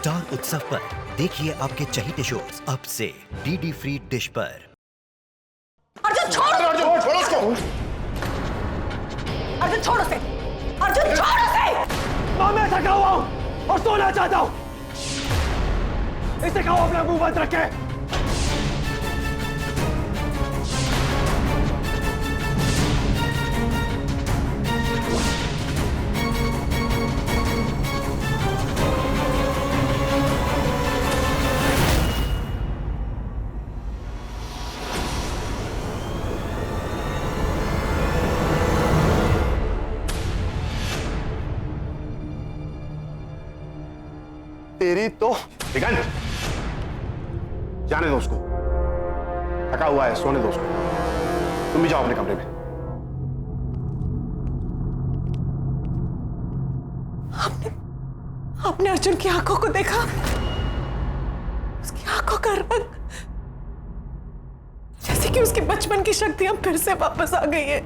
Star उत्सव पर देखिए आपके चहीते शोज अब से डीडी फ्री डिश पर। अर्जुन छोड़! अर्जुन छोड़ उसको! अर्जुन छोड़ उसे! अर्जुन छोड़ उसे! मां, मैं थका हुआ हूं और सोना चाहता हूं। इसे कहो अपना मुंह बंद रखे। तेरी तो दिगंत, जाने दो उसको, थका हुआ है, सोने दो उसको। तुम भी जाओ अपने कमरे में। आपने अर्जुन की आंखों को देखा? उसकी आंखों का रंग जैसे कि उसके बचपन की शक्तियां फिर से वापस आ गई है।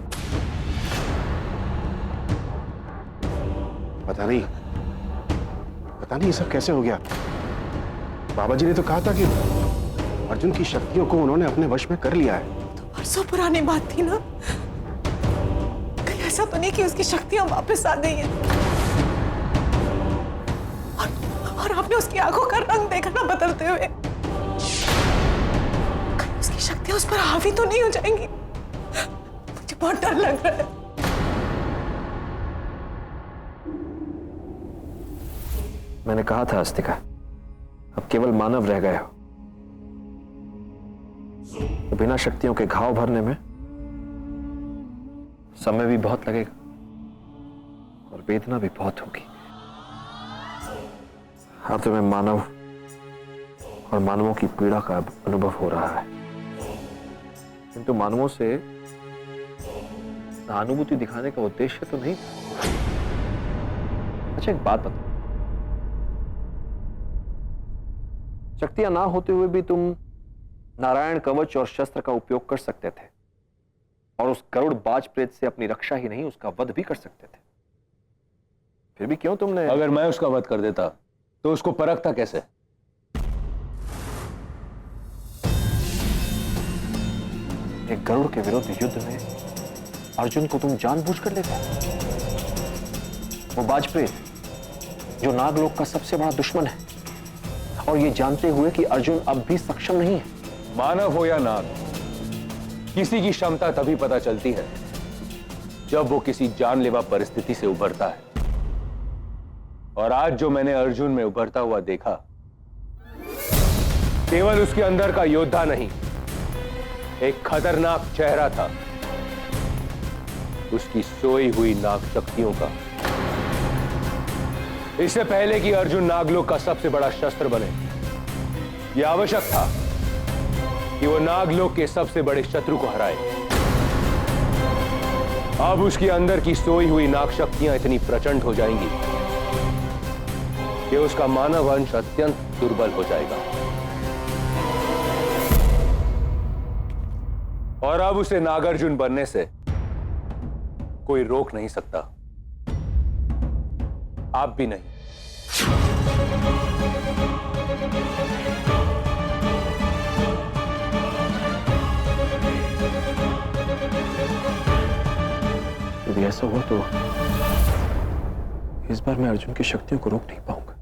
पता नहीं ये सब कैसे हो गया। बाबा जी ने तो कहा था कि अर्जुन की शक्तियों को उन्होंने अपने वश में कर लिया है। तो परसों पुरानी बात थी ना? कहीं ऐसा तो नहीं कि उसकी शक्तियां वापस आ गई हैं? और आपने उसकी आंखों का रंग देखा ना बदलते हुए? कहीं उसकी शक्तियां उस पर हावी तो नहीं हो जाएंगी? मुझे बहुत डर लग रहा है। मैंने कहा था अस्तिका, अब केवल मानव रह गए हो। तो बिना शक्तियों के घाव भरने में समय भी बहुत लगेगा और वेदना भी बहुत होगी। अब तुम्हें मानव और मानवों की पीड़ा का अनुभव हो रहा है, किंतु मानवों से सहानुभूति दिखाने का उद्देश्य तो नहीं था। अच्छा, एक बात बताओ, शक्तियां ना होते हुए भी तुम नारायण कवच और शस्त्र का उपयोग कर सकते थे और उस गरुड़ बाज प्रेत से अपनी रक्षा ही नहीं उसका वध भी कर सकते थे। फिर भी क्यों तुमने? अगर मैं उसका वध कर देता तो उसको परखता कैसे? एक गरुड़ के विरुद्ध युद्ध में अर्जुन को तुम जानबूझकर लेते? वो बाज प्रेत जो नागलोक का सबसे बड़ा दुश्मन है, और ये जानते हुए कि अर्जुन अब भी सक्षम नहीं है। मानव हो या नाग, किसी की क्षमता तभी पता चलती है जब वो किसी जानलेवा परिस्थिति से उभरता है। और आज जो मैंने अर्जुन में उभरता हुआ देखा, केवल उसके अंदर का योद्धा नहीं, एक खतरनाक चेहरा था, उसकी सोई हुई नाग शक्तियों का। इससे पहले कि अर्जुन नागलोक का सबसे बड़ा शस्त्र बने, यह आवश्यक था कि वो नागलोक के सबसे बड़े शत्रु को हराए। अब उसके अंदर की सोई हुई नाग शक्तियां इतनी प्रचंड हो जाएंगी कि उसका मानव अंश अत्यंत दुर्बल हो जाएगा, और अब उसे नागार्जुन बनने से कोई रोक नहीं सकता, आप भी नहीं। यदि ऐसा हुआ तो इस बार मैं अर्जुन की शक्तियों को रोक नहीं पाऊंगा।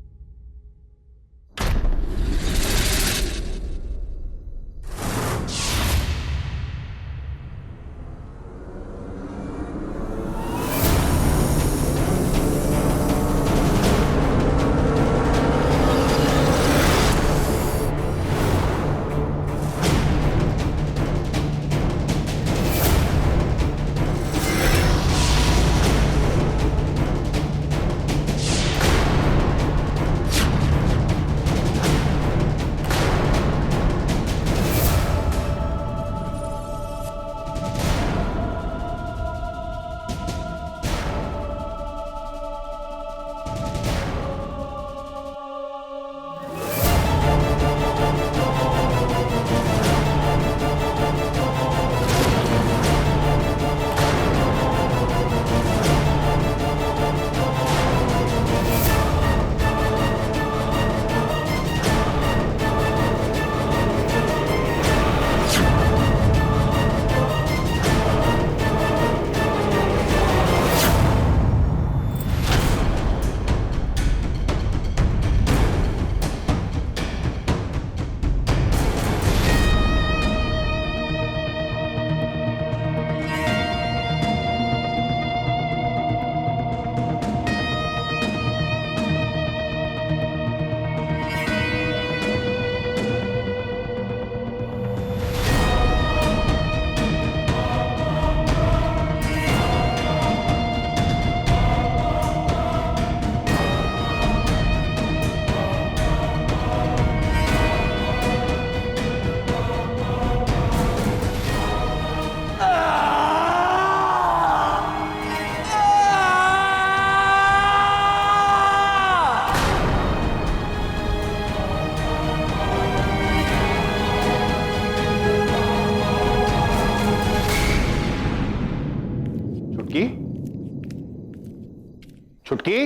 छुटकी,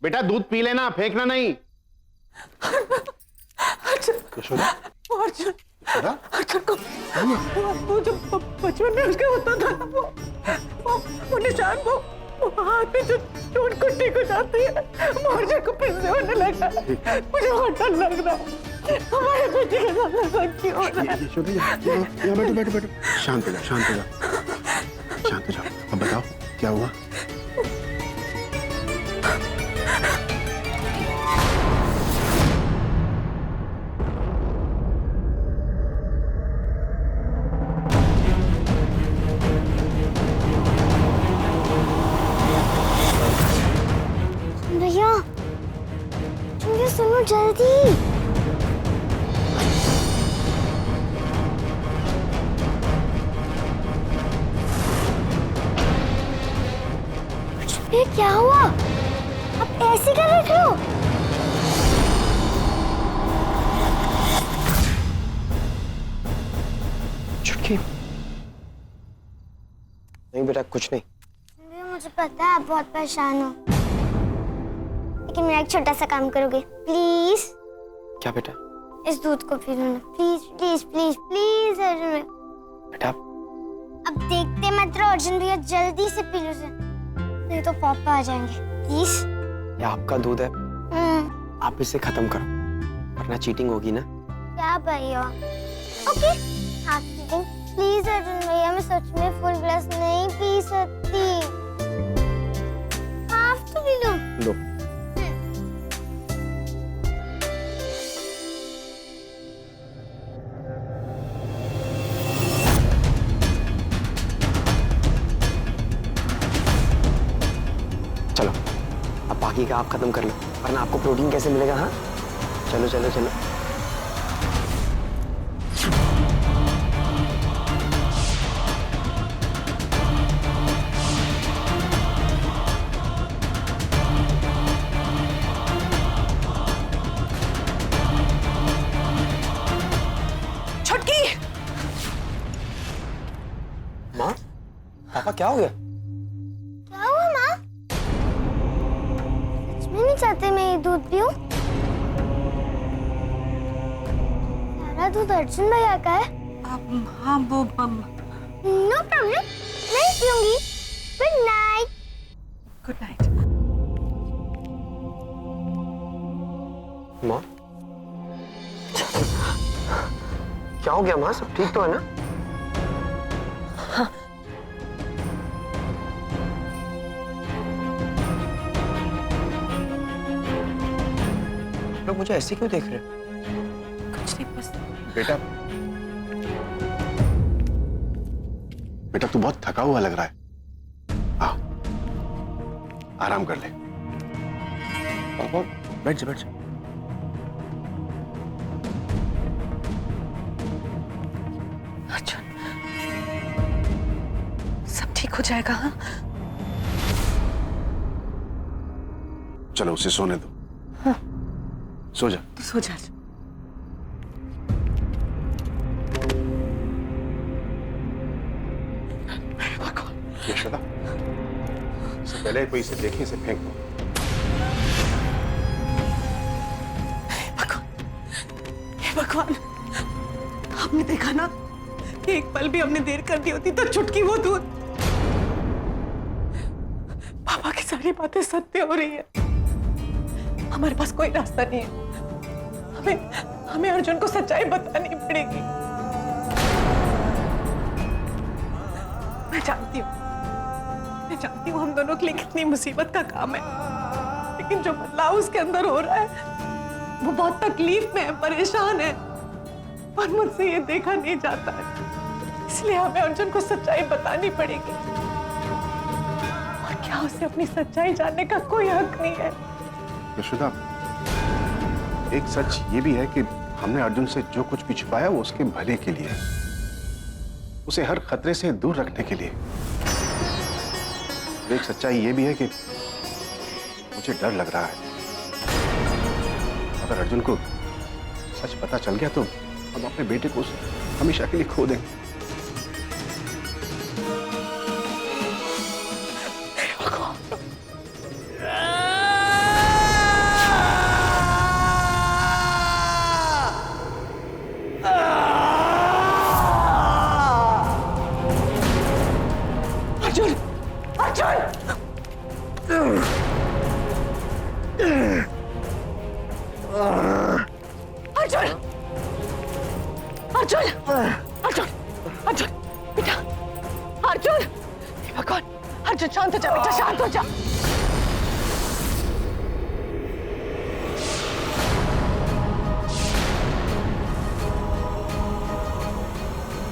बेटा दूध पी लेना, फेंकना नहीं। यशोदा, अर्जुन यशोदा, अर्जुन को वो जो बचपन में उसका होता था ना, वो निशान, वो हाथ में जो चोट कुट्टी को जाती है, वो अर्जुन को फिर से होने लगा। मुझे बहुत डर लग रहा है, हमारे बेटे के साथ ऐसा क्यों हो रहा है? यशोदा, यहाँ बैठो बैठो बैठो, शांत हो जाओ, शांत हो जाओ, शांत हो जाओ। अब बताओ क्या हुआ? भैया, मुझे सुनो जल्दी। ये क्या हुआ? आप ऐसे कर रहे हो? छुटकी, नहीं बेटा, कुछ नहीं। भैया, मुझे पता है आप बहुत परेशान हो, लेकिन मेरा एक छोटा सा काम करोगे प्लीज? क्या बेटा? इस दूध को पी लो ना, please please please please Arjun. बेटा अब देखते मत रहो अर्जुन भैया, जल्दी से पी लो उसे, नहीं तो पापा आ जाएंगे प्लीज। ये आपका दूध है, आप इसे खत्म करो, वरना चीटिंग होगी ना। क्या भैया? Okay, half cheating please Arjun भैया, मैं सच में फुल ग्लास नहीं पी सकती, हाफ तो पी लो। लो। चलो, अब बाकी का आप खत्म कर लो, वरना आपको प्रोटीन कैसे मिलेगा? हाँ, चलो चलो चलो। छुटकी, माँ, पापा क्या हो गया? क्या हुआ माँ? सच में नहीं चाहते मैं ये दूध पीऊं? सारा दूध अर्जुन भैया का है। हाँ वो नो प्रॉब्लम, नहीं पीऊंगी। Good night. Good night. माँ, क्या हो गया माँ? सब ठीक तो है ना? लोग मुझे ऐसे क्यों देख रहे हो? कुछ नहीं, बस बेटा, बेटा तू बहुत थका हुआ लग रहा है, आ, आराम कर ले। पापा बैठ जा, बैठ जा। अर्जुन, सब ठीक हो जाएगा। हाँ, चलो उसे सोने दो। हाँ। सो जा। तू सो जा अर्जुन। यशोदा, इससे पहले कोई इसे देखे इसे फेंक दो। हे भगवान, आपने देखा ना कि एक पल भी हमने देर कर दी होती तो छुटकी वो दूध। पापा की सारी बातें सत्य हो रही है, हमारे पास कोई रास्ता नहीं है, हमें अर्जुन को सच्चाई बतानी पड़ेगी। मैं जानती हूँ हम दोनों के लिए कितनी मुसीबत का काम है, लेकिन जो बदलाव उसके अंदर हो रहा है वो बहुत तकलीफ में है, परेशान है, पर मुझसे ये देखा नहीं जाता है, इसलिए हमें अर्जुन को सच्चाई बतानी पड़ेगी। और क्या उसे अपनी सच्चाई जानने का कोई हक नहीं है? यशोदा, एक सच ये भी है कि हमने अर्जुन से जो कुछ भी छुपाया वो उसके भले के लिए, उसे हर खतरे से दूर रखने के लिए। एक सच्चाई ये भी है कि मुझे डर लग रहा है, अगर अर्जुन को सच पता चल गया तो हम अपने बेटे को हमेशा के लिए खो देंगे। अर्जुन! अर्जुन! अर्जुन! अर्जुन! बेटा! अर्जुन! हे भगवान! अर्जुन शांत हो जा बेटा, शांत हो जा।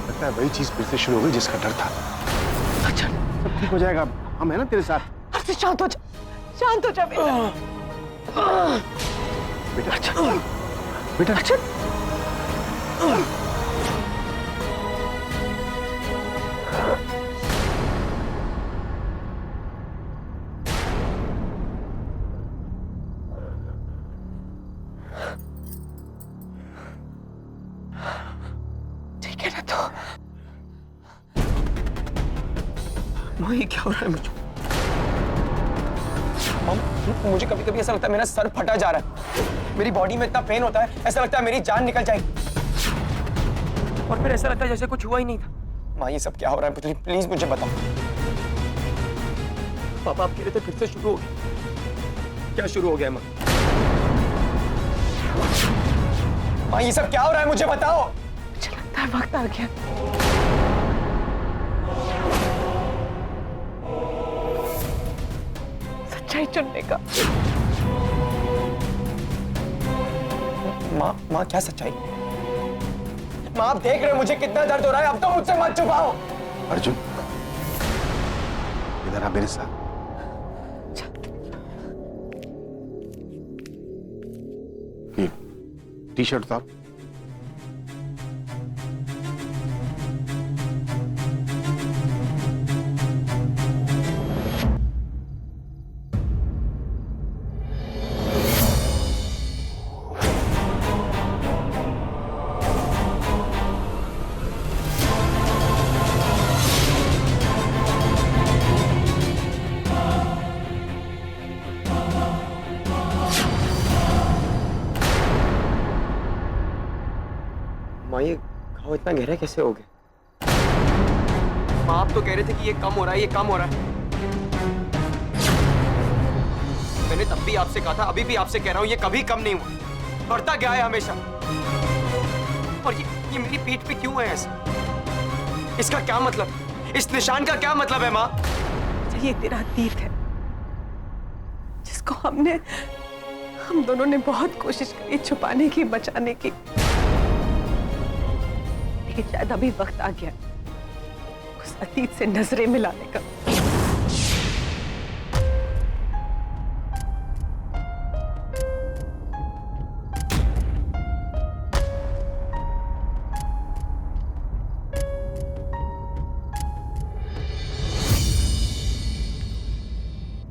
लगता है वही चीज फिर से शुरू हो गई जिसका डर था। अर्जुन! सब ठीक हो जाएगा, हम है ना तेरे साथ। अर्जुन शांत हो जा, शांत हो जा बेटा। बेटा अर्जुन! बेटा अर्जुन! ठीक है ना तो? माँ ये क्या हो रहा है मुझे? माँ, मुझे कभी कभी ऐसा लगता है मेरा सर फटा जा रहा है, मेरी बॉडी में इतना पेन होता है, ऐसा लगता है मेरी जान निकल जाएगी, और फिर ऐसा लगता है जैसे कुछ हुआ ही नहीं था। माँ ये सब क्या हो रहा है? प्लीज मुझे बताओ। पापा आप कह रहे थे फिर से शुरू हो गया, क्या शुरू हो गया माँ? माँ ये सब क्या हो रहा है मुझे बताओ। मुझे लगता है वक्त आ गया सच्चाई चुनने का। माँ क्या सच्चाई? माँ आप देख रहे हो मुझे कितना दर्द हो रहा है, अब तो मुझसे मत छुपाओ। अर्जुन इधर आ मेरे साथ। ये टी शर्ट उतार। माँ ये घाव इतना गहरा कैसे हो गया? माँ आप तो कह रहे थे कि ये कम हो रहा है, ये कम हो रहा है। मैंने तब भी आपसे कहा था, अभी भी आपसे कह रहा हूँ, ये कभी कम नहीं हुआ, बढ़ता गया है हमेशा। और ये मेरी पीठ पे क्यों है ऐसा? इसका क्या मतलब? इस निशान का क्या मतलब है माँ? ये तेरा अतीत है जिसको हम दोनों ने बहुत कोशिश करी छुपाने की, बचाने की, लेकिन शायद अभी वक्त आ गया उस अतीत से नजरें मिलाने का।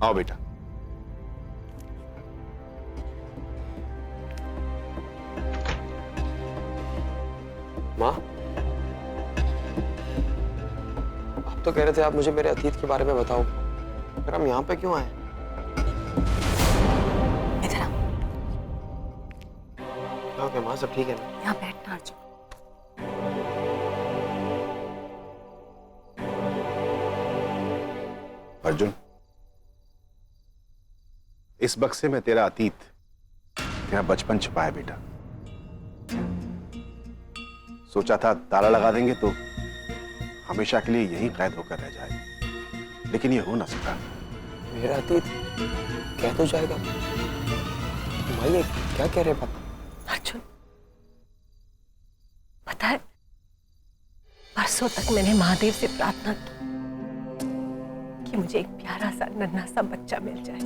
आओ बेटा। माँ आप तो कह रहे थे आप मुझे मेरे अतीत के बारे में बताओ, फिर हम यहाँ पे क्यों आए? इधर आ, क्या हो गया माँ, सब ठीक है ना? यहाँ बैठना अर्जुन। अर्जुन इस बक्से में तेरा अतीत, तेरा बचपन छिपा है बेटा। सोचा था ताला लगा देंगे तो हमेशा के लिए यहीं कैद होकर रह जाएगा, लेकिन ये हो ना सका। मेरा अतीत कह तो जाएगा। माँ ये क्या कह रहे हैं पापा? अर्जुन पता है, परसों तक मैंने महादेव से प्रार्थना की कि मुझे एक प्यारा सा नन्हा सा बच्चा मिल जाए।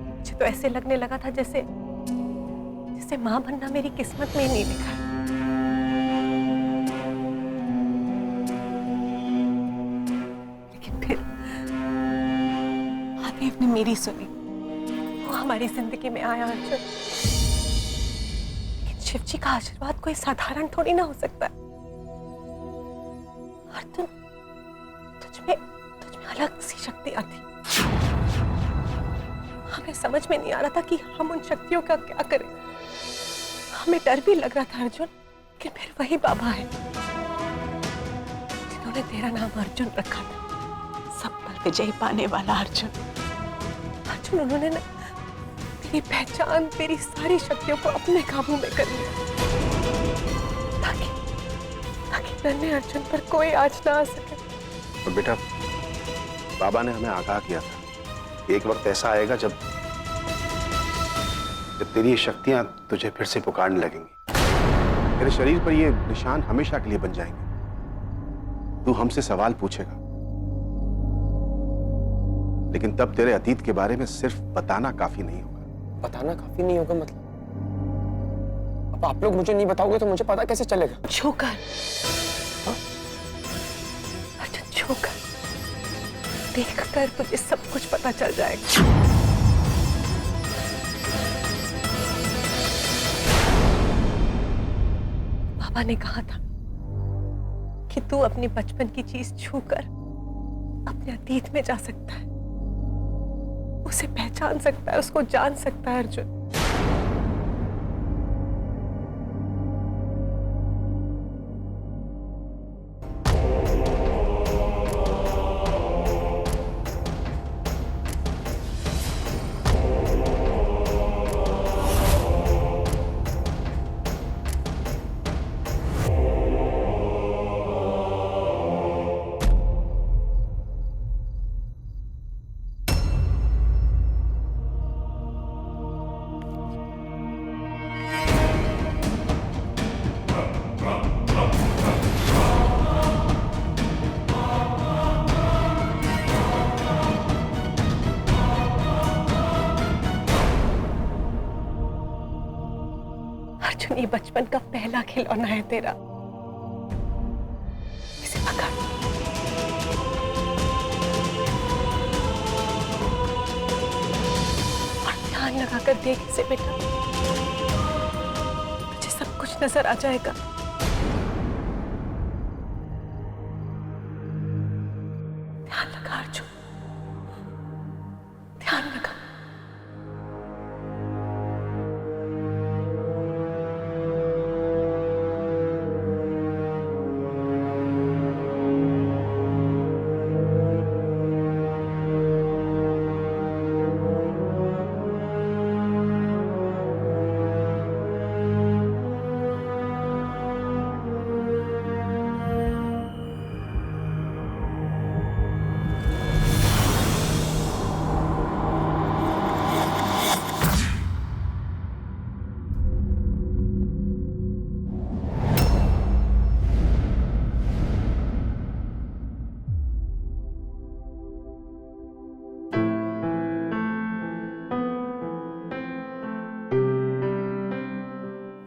मुझे तो ऐसे लगने लगा था जैसे मां बनना मेरी किस्मत में ही नहीं लिखा। लेकिन फिर महादेव ने मेरी सुनी, वो हमारी जिंदगी में आया अर्जुन। लेकिन शिव जी का आशीर्वाद कोई साधारण थोड़ी ना हो सकता है। अर्जुन तुझमें अलग सी शक्तियां थी। हमें समझ में नहीं आ रहा था कि हम उन शक्तियों का क्या करें। हमें डर भी लग रहा था अर्जुन कि फिर वही बाबा है जिन्होंने तेरा नाम अर्जुन रखा था, सब पर विजय पाने वाला अर्जुन। अर्जुन उन्होंने तेरी पहचान, तेरी सारी शक्तियों को अपने काबू में कर लिया, ताकि नन्हे अर्जुन पर कोई आँच ना आ सके। और बेटा, बाबा ने हमें आगाह किया था कि एक वक्त ऐसा आएगा जब तेरी ये शक्तियां तुझे फिर से पुकारने लगेंगी। तेरे शरीर पर ये निशान हमेशा के लिए बन जाएंगे। तू हमसे सवाल पूछेगा, लेकिन तब तेरे अतीत के बारे में सिर्फ बताना काफी नहीं होगा। बताना काफी नहीं होगा मतलब? अब आप लोग मुझे नहीं बताओगे तो मुझे पता कैसे चलेगा? छूकर अर्जुन, छूकर देखकर तुझे सब कुछ पता चल जाएगा। बाबा ने कहा था कि तू अपनी बचपन की चीज छूकर अपने अतीत में जा सकता है, उसे पहचान सकता है, उसको जान सकता है अर्जुन। अर्जुन, ये बचपन का पहला खिलौना है तेरा, इसे पकड़। और ध्यान लगाकर देख इसे बेटा, तुझे सब कुछ नजर आ जाएगा। ध्यान लगा अर्जुन, ध्यान लगा।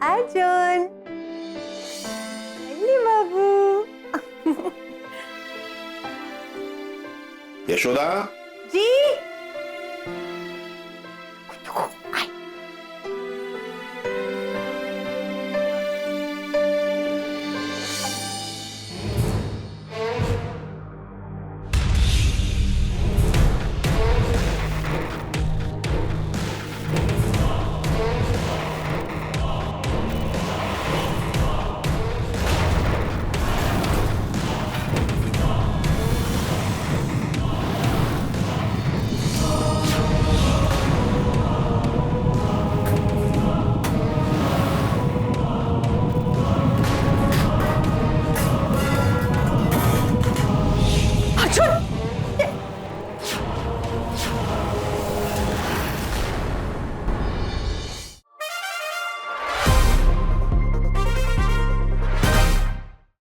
अर्जुन, नन्ही बाबू। यशोदा,